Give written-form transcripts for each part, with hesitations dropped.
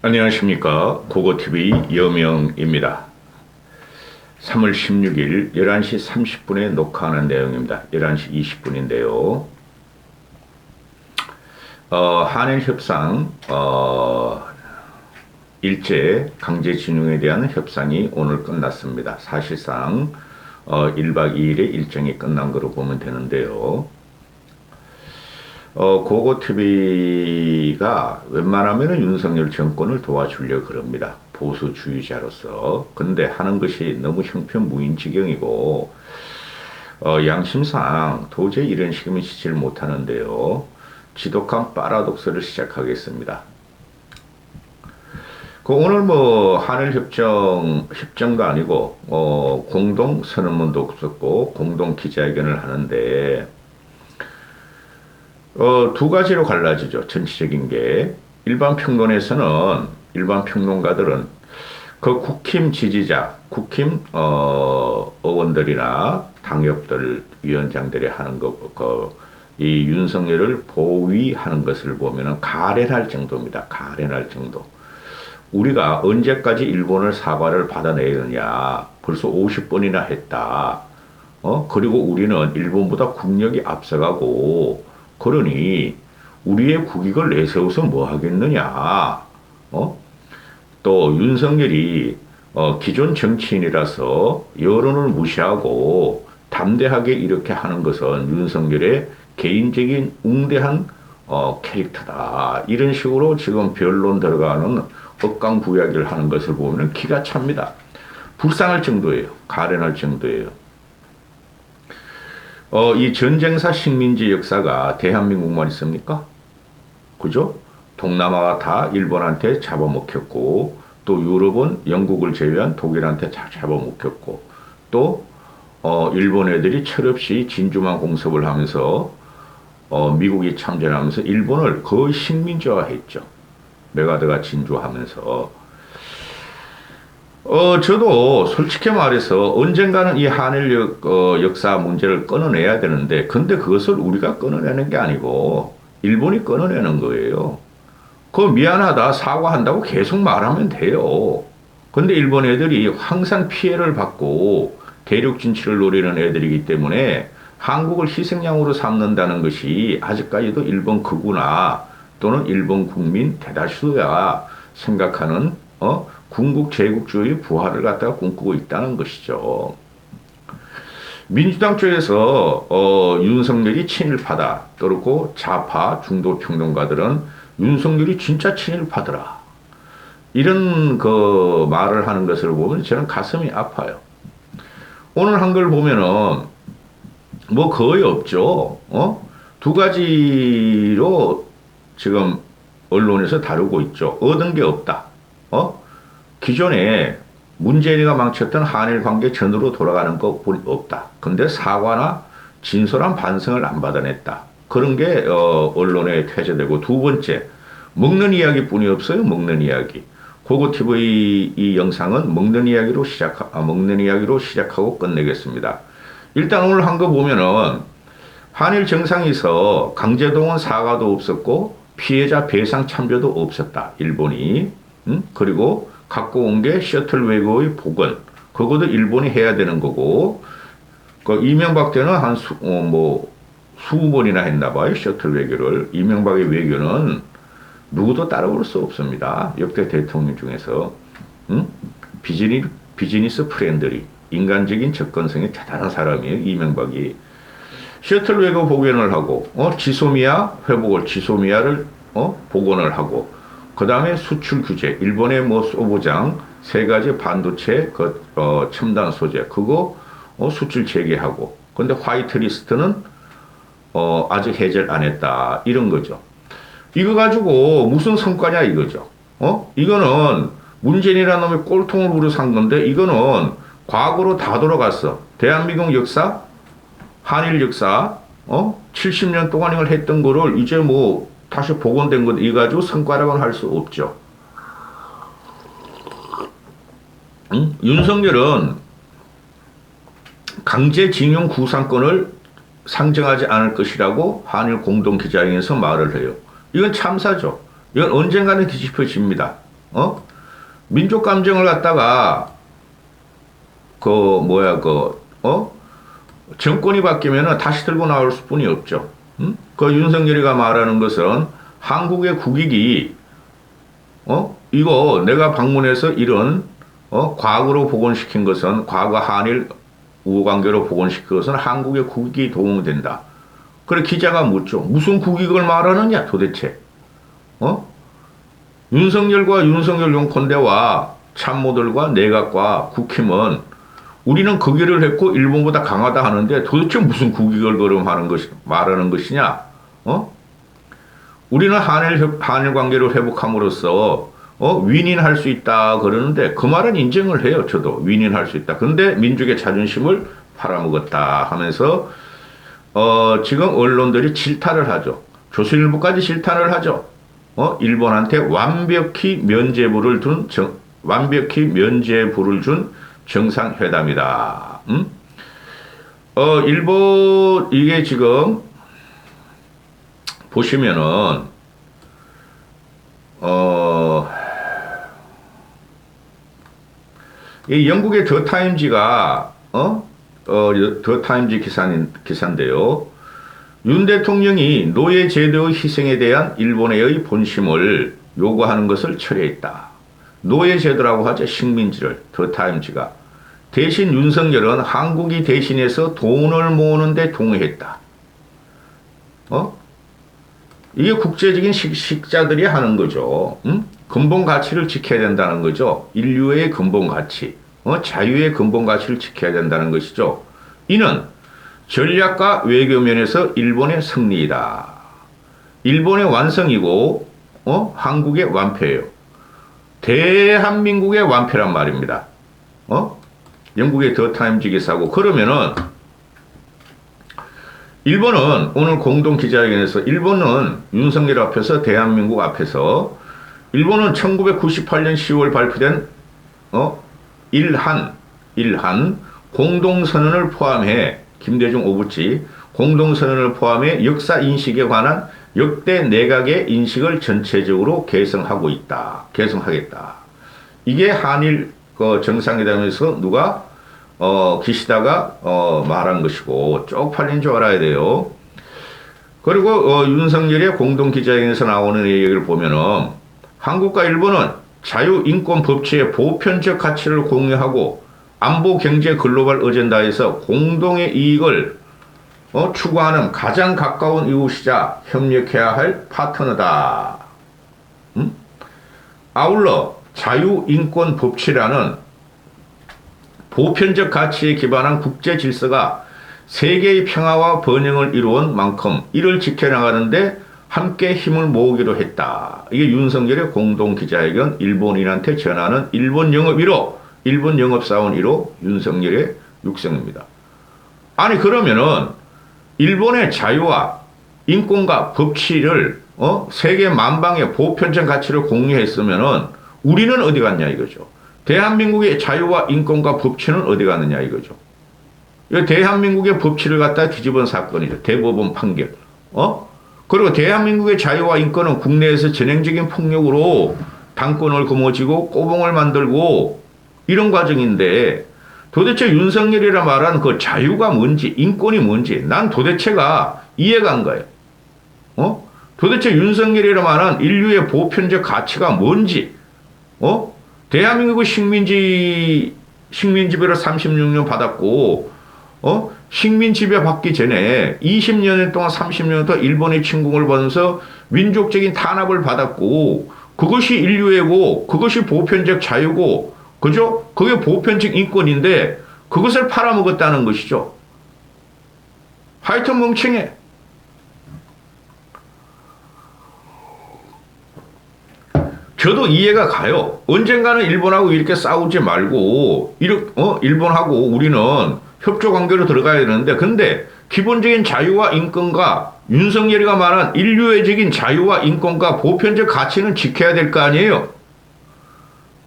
안녕하십니까. 고고TV 여명입니다. 3월 16일 11시 30분에 녹화하는 내용입니다. 11시 20분인데요. 한일협상 일제 강제징용에 대한 협상이 오늘 끝났습니다. 사실상 1박 2일의 일정이 끝난 거로 보면 되는데요. 고고TV가 웬만하면 윤석열 정권을 도와주려고 그럽니다. 보수주의자로서. 근데 하는 것이 너무 형편무인 지경이고, 양심상 도저히 이런 식이면 지지를 못하는데요. 지독한 파라독스를 시작하겠습니다. 오늘 협정도 아니고, 공동 선언문도 없었고, 공동 기자회견을 하는데, 두 가지로 갈라지죠. 전체적인 게. 일반 평론가들은 그 국힘 지지자, 국힘, 의원들이나 당협들, 위원장들이 하는 이 윤석열을 보위하는 것을 보면은 가련할 정도입니다. 가련할 정도. 우리가 언제까지 일본을 사과를 받아내느냐. 벌써 50번이나 했다. 그리고 우리는 일본보다 국력이 앞서가고, 그러니 우리의 국익을 내세워서 뭐 하겠느냐. 또 윤석열이 기존 정치인이라서 여론을 무시하고 담대하게 이렇게 하는 것은 윤석열의 개인적인 웅대한 캐릭터다. 이런 식으로 지금 변론 들어가는 억강부약을 하는 것을 보면 기가 찹니다. 불쌍할 정도예요. 가련할 정도예요. 이 전쟁사 식민지 역사가 대한민국만 있습니까? 그죠? 동남아가 다 일본한테 잡아먹혔고, 또 유럽은 영국을 제외한 독일한테 잡아먹혔고, 또, 일본 애들이 철없이 진주만 공습을 하면서, 미국이 참전하면서 일본을 거의 식민지화했죠. 메가드가 진주하면서. 저도 솔직히 말해서 언젠가는 이 한일 역사 문제를 끊어내야 되는데, 근데 그것을 우리가 끊어내는 게 아니고, 일본이 끊어내는 거예요. 미안하다, 사과한다고 계속 말하면 돼요. 근데 일본 애들이 항상 피해를 받고, 대륙 진출을 노리는 애들이기 때문에, 한국을 희생양으로 삼는다는 것이 아직까지도 일본 극우나, 또는 일본 국민 대다수가 생각하는, 군국 제국주의 부활을 갖다가 꿈꾸고 있다는 것이죠. 민주당 쪽에서 윤석열이 친일파다. 그렇고 좌파 중도 평론가들은 윤석열이 진짜 친일파더라. 이런 말을 하는 것을 보면 저는 가슴이 아파요. 오늘 한글 보면은 거의 없죠. 두 가지로 지금 언론에서 다루고 있죠. 얻은 게 없다. 기존에 문재인이가 망쳤던 한일 관계 전으로 돌아가는 것 없다. 근데 사과나 진솔한 반성을 안 받아냈다. 그런 게 언론에 퇴재되고, 두 번째, 먹는 이야기뿐이 없어요. 먹는 이야기. 고고TV 이 영상은 먹는 이야기로 시작하고 끝내겠습니다. 일단 오늘 한 거 보면은 한일 정상에서 강제동원 사과도 없었고 피해자 배상 참여도 없었다. 일본이. 그리고 갖고 온 게 셔틀 외교의 복원. 그것도 일본이 해야 되는 거고, 이명박 때는 한 수십 번이나 했나 봐요. 셔틀 외교를. 이명박의 외교는 누구도 따라올 수 없습니다. 역대 대통령 중에서. 비즈니스 프렌들리. 인간적인 접근성이 대단한 사람이에요. 이명박이. 셔틀 외교 복원을 하고, 지소미아를, 복원을 하고, 그 다음에 수출 규제, 일본의 소보장, 세 가지 반도체, 첨단 소재, 그거, 수출 재개하고. 근데 화이트리스트는, 아직 해제를 안 했다. 이런 거죠. 이거 가지고 무슨 성과냐 이거죠. 이거는 문재인이라는 놈이 꼴통을 부려 산 건데, 이거는 과거로 다 돌아갔어. 대한민국 역사, 한일 역사, 70년 동안 이걸 했던 거를 이제 다시 복원된 것, 이 가지고 성과라고는 할 수 없죠. 윤석열은 강제징용 구상권을 상정하지 않을 것이라고 한일 공동기자회견에서 말을 해요. 이건 참사죠. 이건 언젠가는 뒤집혀집니다. 어? 민족 감정을 갖다가 정권이 바뀌면은 다시 들고 나올 수뿐이 없죠. 그 윤석열이가 말하는 것은 한국의 국익이 이거 내가 방문해서 이런 과거로 복원시킨 것은 과거 한일 우호관계로 복원시킨 것은 한국의 국익이 도움된다. 그래 기자가 묻죠. 무슨 국익을 말하느냐 도대체? 윤석열과 윤석열 용컨대와 참모들과 내각과 국힘은 우리는 그 길을 했고 일본보다 강하다 하는데 도대체 무슨 국익을 말하는 것이냐? 우리는 한일 관계를 회복함으로써 윈윈할 수 있다 그러는데 그 말은 인정을 해요. 저도 윈윈할 수 있다. 근데 민족의 자존심을 팔아먹었다 하면서 지금 언론들이 질타를 하죠. 조선일보까지 질타를 하죠. 일본한테 완벽히 면죄부를 준 정상회담이다. 일본 이게 지금 보시면은 이 영국의 더 타임지가 더 타임지 기사인데요. 윤 대통령이 노예 제도의 희생에 대한 일본의 본심을 요구하는 것을 철회했다. 노예 제도라고 하죠. 식민지를 더 타임지가. 대신 윤석열은 한국이 대신해서 돈을 모으는데 동의했다. 이게 국제적인 식자들이 하는 거죠. 근본 가치를 지켜야 된다는 거죠. 인류의 근본 가치, 자유의 근본 가치를 지켜야 된다는 것이죠. 이는 전략과 외교 면에서 일본의 승리이다. 일본의 완성이고, 한국의 완패예요. 대한민국의 완패란 말입니다. 영국의 더 타임즈 기사고. 그러면은 일본은 오늘 공동 기자회견에서 일본은 윤석열 앞에서 대한민국 앞에서 일본은 1998년 10월 발표된 일한 공동선언을 포함해 김대중 오부치 공동선언을 포함해 역사 인식에 관한 역대 내각의 인식을 전체적으로 개성하겠다. 이게 한일 정상회담에서 누가 기시다가 말한 것이고 쪽팔린 줄 알아야 돼요. 그리고 윤석열의 공동기자회견에서 나오는 얘기를 보면은 한국과 일본은 자유, 인권, 법치의 보편적 가치를 공유하고 안보, 경제, 글로벌 어젠다에서 공동의 이익을 추구하는 가장 가까운 이웃이자 협력해야 할 파트너다. 아울러 자유, 인권, 법치라는 보편적 가치에 기반한 국제 질서가 세계의 평화와 번영을 이루은 만큼 이를 지켜나가는데 함께 힘을 모으기로 했다. 이게 윤석열의 공동 기자회견 일본인한테 전하는 일본 영업사원 1호 윤석열의 육성입니다. 아니 그러면은 일본의 자유와 인권과 법치를 세계 만방의 보편적 가치를 공유했으면은 우리는 어디 갔냐 이거죠. 대한민국의 자유와 인권과 법치는 어디 갔느냐 이거죠. 대한민국의 법치를 갖다 뒤집은 사건이죠. 대법원 판결. 그리고 대한민국의 자유와 인권은 국내에서 전형적인 폭력으로 당권을 거머쥐고 꼬봉을 만들고 이런 과정인데 도대체 윤석열이라 말한 그 자유가 뭔지 인권이 뭔지 난 도대체가 이해가 안 가요. 도대체 윤석열이라 말한 인류의 보편적 가치가 뭔지 대한민국의 식민지배를 36년 받았고 식민지배 받기 전에 20년 동안 30년 동안 일본의 침공을 받으면서 민족적인 탄압을 받았고 그것이 인류애고 그것이 보편적 자유고 그죠? 그게 보편적 인권인데 그것을 팔아먹었다는 것이죠. 하여튼 멍청해. 저도 이해가 가요. 언젠가는 일본하고 이렇게 싸우지 말고 일본하고 우리는 협조 관계로 들어가야 되는데 근데 기본적인 자유와 인권과 윤석열이가 말한 인류애적인 자유와 인권과 보편적 가치는 지켜야 될 거 아니에요.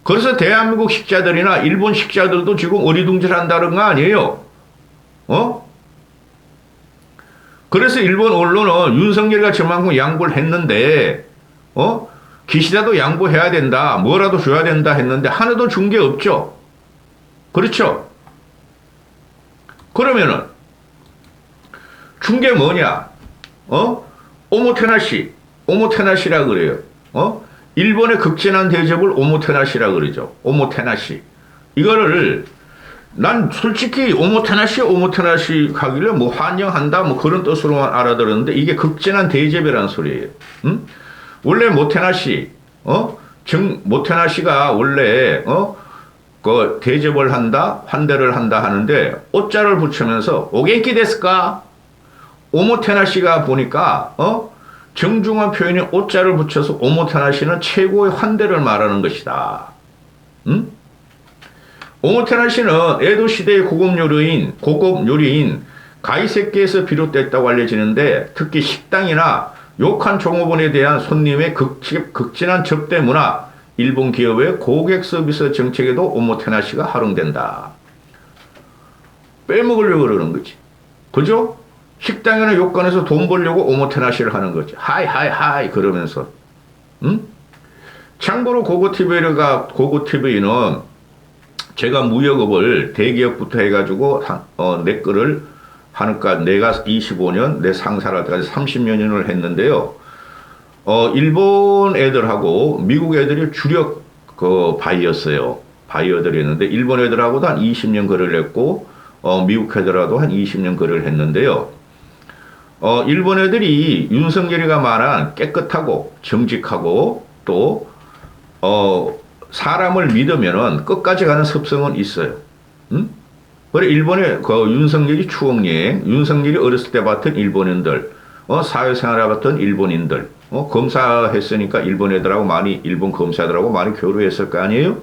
그래서 대한민국 식자들이나 일본 식자들도 지금 어리둥절한다는 거 아니에요. 그래서 일본 언론은 윤석열이가 저만큼 양보를 했는데 기시다도 양보해야 된다, 뭐라도 줘야 된다 했는데 하나도 준 게 없죠. 그렇죠? 그러면은 준 게 뭐냐? 오모테나시라 그래요. 일본의 극진한 대접을 오모테나시라 그러죠. 오모테나시. 이거를 난 솔직히 오모테나시 하길래 뭐 환영한다 뭐 그런 뜻으로만 알아들었는데 이게 극진한 대접이라는 소리예요. 원래 모테나시가 원래 그 대접을 한다, 환대를 한다 하는데 오자를 붙이면서 오겐키 데스까? 오모테나시가 보니까 정중한 표현이 오자를 붙여서 오모테나시는 최고의 환대를 말하는 것이다. 오모테나시는 에도 시대의 고급 요리인 가이세키에서 비롯됐다고 알려지는데 특히 식당이나 욕한 종업원에 대한 손님의 극진한 접대 문화, 일본 기업의 고객 서비스 정책에도 오모테나시가 활용된다. 빼먹으려고 그러는 거지. 그죠? 식당이나 욕관에서 돈 벌려고 오모테나시를 하는 거지. 하이 그러면서. 참고로 고고TV는 제가 무역업을 대기업부터 해가지고 내 거를 하니까 내가 25년, 내 상사라까지 30여 년을 했는데요. 일본 애들하고 미국 애들이 주력 바이였어요. 바이어들이었는데 일본 애들하고도 한 20년 거래를 했고 미국 애들하고도 한 20년 거래를 했는데요. 일본 애들이 윤석열이가 말한 깨끗하고 정직하고 또 사람을 믿으면은 끝까지 가는 습성은 있어요. 그래 일본의 윤석열이 추억여행, 윤석열이 어렸을 때 봤던 일본인들, 사회생활에 봤던 일본인들, 검사했으니까 일본 애들하고 일본 검사들하고 많이 교류했을 거 아니에요?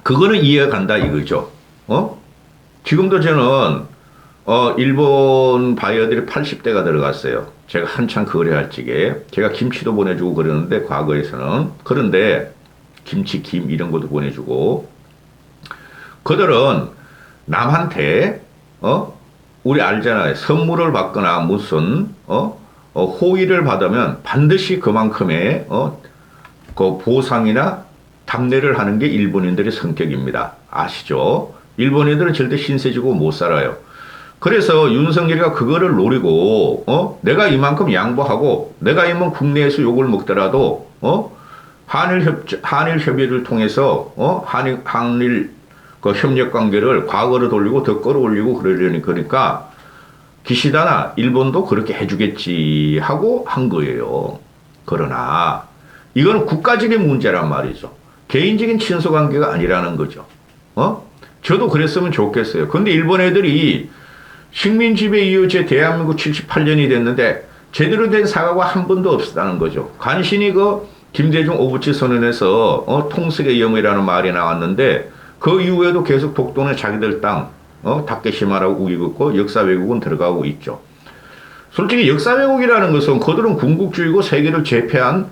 그거는 이해가 간다 이거죠. 지금도 저는 일본 바이어들이 80대가 들어갔어요. 제가 한창 거래할 적에 제가 김치도 보내주고 그러는데 과거에서는 그런데 김치, 김 이런 것도 보내주고 그들은 남한테 우리 알잖아요. 선물을 받거나 무슨 호의를 받으면 반드시 그만큼의 그 보상이나 답례를 하는 게 일본인들의 성격입니다. 아시죠? 일본인들은 절대 신세지고 못 살아요. 그래서 윤석열이가 그거를 노리고 내가 이만큼 양보하고 내가 이만 국내에서 욕을 먹더라도 한일 협의를 통해서 한일 그 협력 관계를 과거로 돌리고 더 끌어올리고 그러니까 기시다나 일본도 그렇게 해주겠지 하고 한 거예요. 그러나 이거는 국가적인 문제란 말이죠. 개인적인 친소 관계가 아니라는 거죠. 저도 그랬으면 좋겠어요. 근데 일본 애들이 식민지배 이후 제 대한민국 78년이 됐는데 제대로 된 사과가 한 번도 없었다는 거죠. 간신히 김대중 오부치 선언에서 통속의 영이라는 말이 나왔는데 그 이후에도 계속 독도는 자기들 땅, 다케시마라고 우기고 있고 역사 왜곡은 들어가고 있죠. 솔직히 역사 왜곡이라는 것은 그들은 군국주의고 세계를 제패한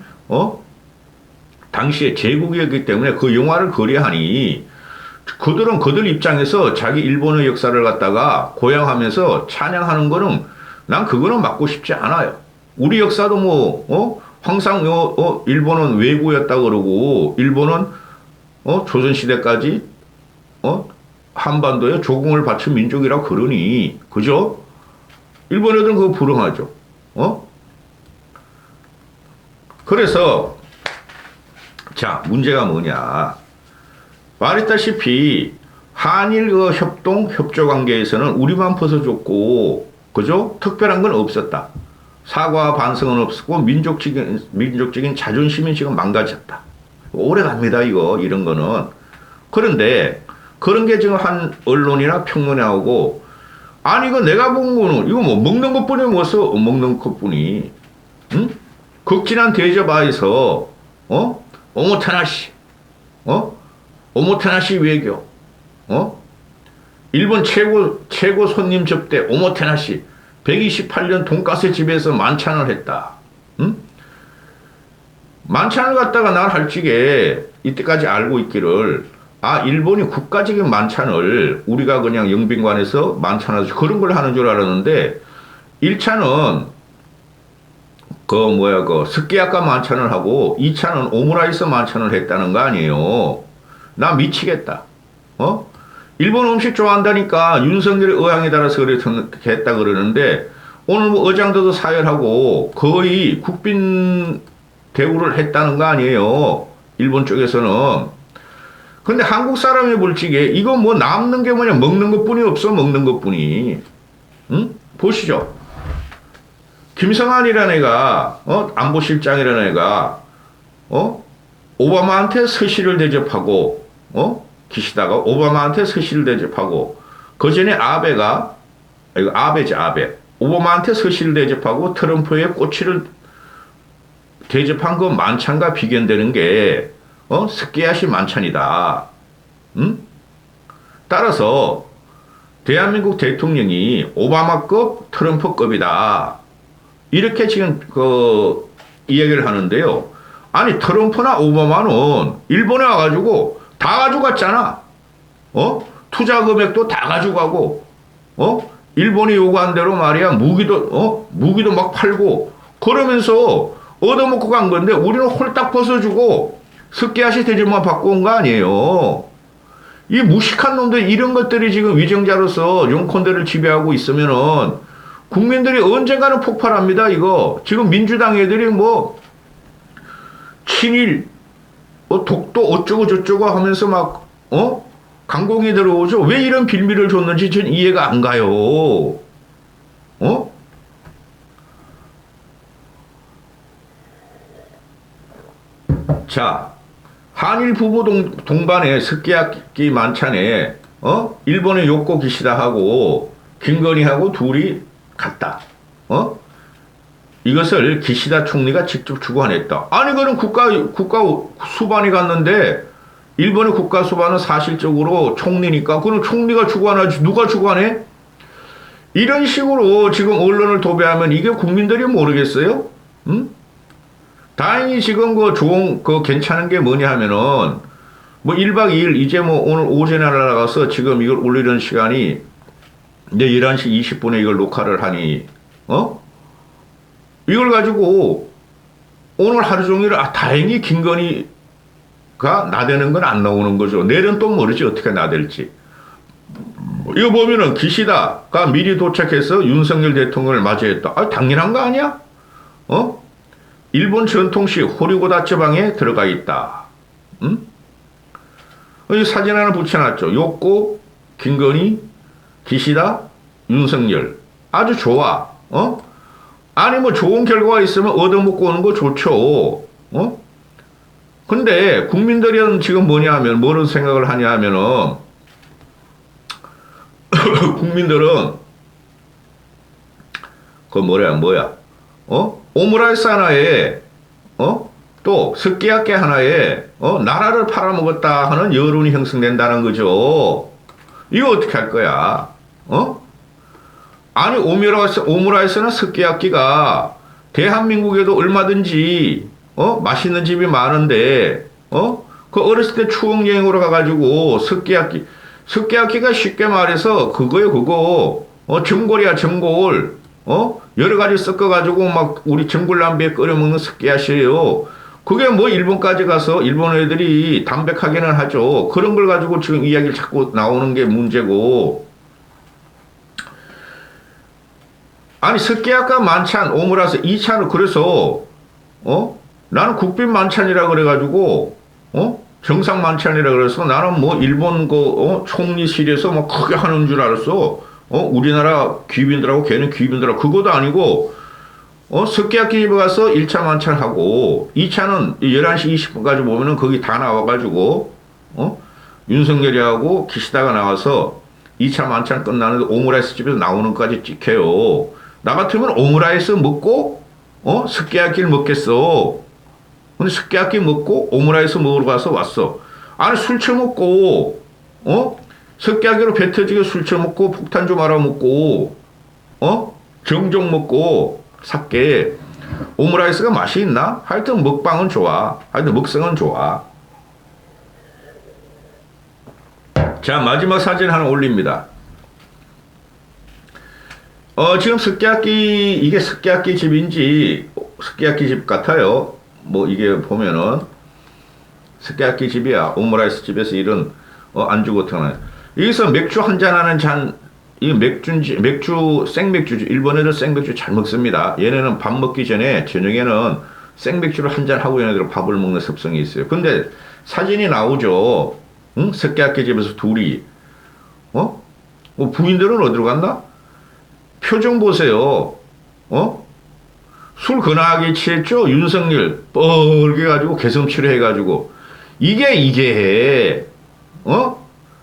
당시에 제국이었기 때문에 그 영화를 거래하니 그들은 그들 입장에서 자기 일본의 역사를 갖다가 고양하면서 찬양하는 거는 난 그거는 맞고 싶지 않아요. 우리 역사도 항상 일본은 왜구였다 그러고 일본은 조선시대까지 한반도에 조공을 바친 민족이라고 그러니 그죠? 일본 애들은 그거 불응하죠. 그래서 자 문제가 뭐냐 말했다시피 한일 협조 관계에서는 우리만 벗어줬고 그죠? 특별한 건 없었다. 사과와 반성은 없었고 민족적인 자존심이 지금 망가졌다. 오래 갑니다 이런 거는. 그런데 그런 게 지금 한 언론이나 평론에 나오고 아니 이거 내가 본 거는 이거 뭐 먹는 것뿐이 뭐서 먹는 것뿐이 극진한 대접하에서 오모테나시 외교 일본 최고 손님 접대 오모테나시 128년 돈가스 집에서 만찬을 했다. 만찬을 갖다가 난 할지게 이때까지 알고 있기를 일본이 국가적인 만찬을 우리가 그냥 영빈관에서 만찬하듯이 그런 걸 하는 줄 알았는데 1차는 그 스키야카 만찬을 하고 2차는 오므라이스 만찬을 했다는 거 아니에요. 나 미치겠다. 어? 일본 음식 좋아한다니까 윤석열의 의향에 따라서 그렇게 했다 그러는데 오늘 뭐 의장들도 사열하고 거의 국빈 대우를 했다는 거 아니에요. 일본 쪽에서는. 근데 한국 사람의 불치게 이거 뭐 남는 게 뭐냐 먹는 것뿐이 없어 먹는 것뿐이. 응? 보시죠. 김성한이라는 애가 안보실장이라는 애가 오바마한테 서시를 대접하고 기시다가 오바마한테 서시를 대접하고 그 전에 아베가 이거 아베지 아베 오바마한테 서시를 대접하고 트럼프의 꼬치를 대접한 그 만찬과 비견되는 게 스키야시 만찬이다. 응? 따라서 대한민국 대통령이 오바마급 트럼프급이다. 이렇게 지금 이야기를 하는데요. 아니 트럼프나 오바마는 일본에 와가지고 다 가져갔잖아. 투자 금액도 다 가져가고 일본이 요구한 대로 말이야 무기도 막 팔고 그러면서 얻어먹고 간 건데 우리는 홀딱 벗어주고 스키야시 대접만 받고 온 거 아니에요. 이 무식한 놈들 이런 것들이 지금 위정자로서 용컨대를 지배하고 있으면은 국민들이 언젠가는 폭발합니다. 이거 지금 민주당 애들이 뭐 친일 독도 어쩌고 저쩌고 하면서 막 강공이 들어오죠. 왜 이런 빌미를 줬는지 전 이해가 안 가요. 자, 한일 부부 동반의 스키야키 만찬에 일본의 요코 기시다하고 김건희하고 둘이 갔다. 이것을 기시다 총리가 직접 주관했다. 아니 그럼 국가 수반이 갔는데 일본의 국가 수반은 사실적으로 총리니까 그럼 총리가 주관하지 누가 주관해? 이런 식으로 지금 언론을 도배하면 이게 국민들이 모르겠어요? 응? 다행히 지금 괜찮은 게 뭐냐 하면은 뭐 1박 2일 이제 뭐 오늘 오전에 날아가서 지금 이걸 올리는 시간이 이제 11시 20분에 이걸 녹화를 하니 이걸 가지고 오늘 하루 종일 다행히 김건희가 나대는 건 안 나오는 거죠. 내일은 또 모르지 어떻게 나댈지. 이거 보면은 기시다가 미리 도착해서 윤석열 대통령을 맞이했다. 당연한 거 아니야? 일본 전통식 호리고다 지방에 들어가 있다. 응? 이 사진 하나 붙여놨죠. 요코, 김건희, 기시다, 윤석열. 아주 좋아. 아니 뭐 좋은 결과가 있으면 얻어먹고 오는 거 좋죠. 근데 국민들은 지금 뭐냐 하면 뭐를 생각을 하냐 하면은 국민들은 뭐야 오므라이스 하나에 또 스키야키 하나에 나라를 팔아먹었다 하는 여론이 형성된다는 거죠. 이거 어떻게 할 거야? 아니 오므라이스나 스키야키가 대한민국에도 얼마든지 맛있는 집이 많은데 그 어렸을 때 추억 여행으로 가가지고 스키야키가 쉽게 말해서 그거 전골이야 전골 여러 가지 섞어가지고 막 우리 전골남비에 끓여 먹는 스키야시예요. 그게 뭐 일본까지 가서 일본 애들이 담백하게는 하죠. 그런 걸 가지고 지금 이야기를 자꾸 나오는 게 문제고. 아니 스키야카 만찬 오므라이스 2차는 그래서 나는 국빈 만찬이라 그래가지고 정상 만찬이라 그래서 나는 뭐 일본 총리실에서 뭐 크게 하는 줄 알았어. 우리나라 귀빈들하고 걔는 귀빈들하고 그것도 아니고 스키야키 집에 가서 1차 만찬하고 2차는 11시 20분까지 보면은 거기 다 나와가지고 윤석열이하고 기시다가 나와서 2차 만찬 끝나는데 오므라이스 집에서 나오는 것까지 찍혀요. 나 같으면 오므라이스 먹고 스키야키를 먹겠어. 근데 스키야키 먹고 오므라이스 먹으러 가서 왔어. 아니 술 처먹고 스키야키로 배 터지게 술 처먹고 폭탄 좀 알아먹고 정종 먹고 삭게 오므라이스가 맛이 있나? 하여튼 먹방은 좋아. 하여튼 먹성은 좋아. 자 마지막 사진 하나 올립니다. 지금 스키야키 이게 스키야키 집인지 스키야키 집 같아요. 뭐 이게 보면은 스키야키 집이야. 오므라이스 집에서 이런 안주 같은 거는 여기서 맥주 한 잔 하는 잔, 이 맥주인지 맥주 생맥주죠. 일본 애들 생맥주 잘 먹습니다. 얘네는 밥 먹기 전에 저녁에는 생맥주를 한 잔 하고 얘네들은 밥을 먹는 습성이 있어요. 근데 사진이 나오죠. 응? 스키야키 집에서 둘이 부인들은 어디로 갔나? 표정 보세요. 술 거나하게 취했죠? 윤석열 뻘게 가지고 개성치료 해가지고 이게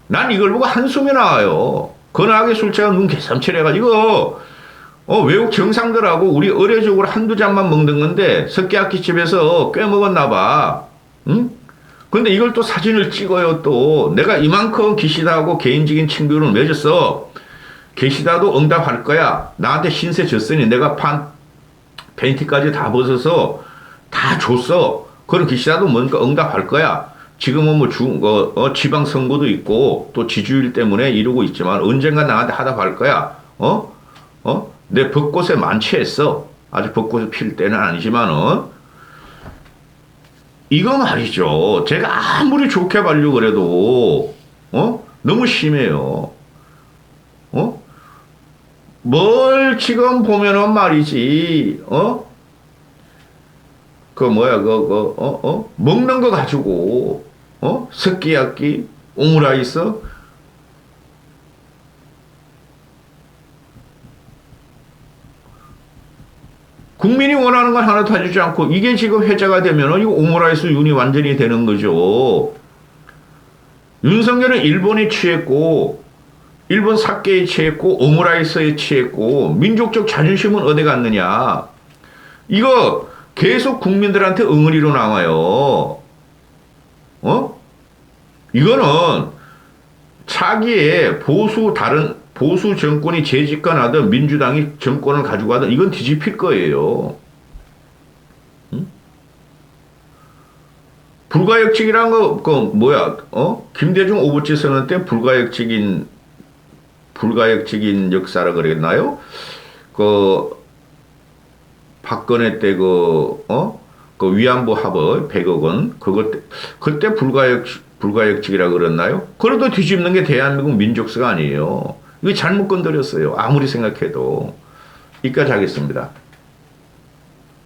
난 이걸 보고 한숨이 나와요. 거나하게 술 취하고 눈 개성치료 해가지고 외국 정상들하고 우리 의례적으로 한두 잔만 먹는 건데 석기학기 집에서 꽤 먹었나 봐. 응? 근데 이걸 또 사진을 찍어요. 또 내가 이만큼 기시다하고 개인적인 친구를 맺었어. 기시다도 응답할 거야. 나한테 신세 졌으니 내가 팬티까지 다 벗어서 다 줬어. 그럼 기시다도 뭔가 응답할 거야. 지금은 뭐 지방선거도 있고 또 지지율 때문에 이러고 있지만 언젠가 나한테 하답할 거야. 내 벚꽃에 만취했어. 아직 벚꽃이 필 때는 아니지만은 이거 말이죠. 제가 아무리 좋게 봐려고 그래도 너무 심해요. 뭘 지금 보면은 말이지, 그 뭐야, 먹는 거 가지고, 스키야키, 오므라이스, 국민이 원하는 건 하나도 해주지 않고, 이게 지금 회자가 되면은, 이거 오므라이스 윤이 완전히 되는 거죠. 윤석열은 일본에 취했고, 일본 사케에 취했고, 오므라이스에 취했고, 민족적 자존심은 어디 갔느냐. 이거 계속 국민들한테 응어리로 나와요. 이거는 차기에 다른 보수 정권이 재집권하든 민주당이 정권을 가지고 가든 이건 뒤집힐 거예요. 불가역직이란 거, 뭐야, 김대중 오부치 선언 때 불가역직인 역사라 그랬나요? 박근혜 때 위안부 합의 100억 원, 그때 불가역직이라 그랬나요? 그래도 뒤집는 게 대한민국 민족수가 아니에요. 이거 잘못 건드렸어요. 아무리 생각해도. 여기까지 하겠습니다.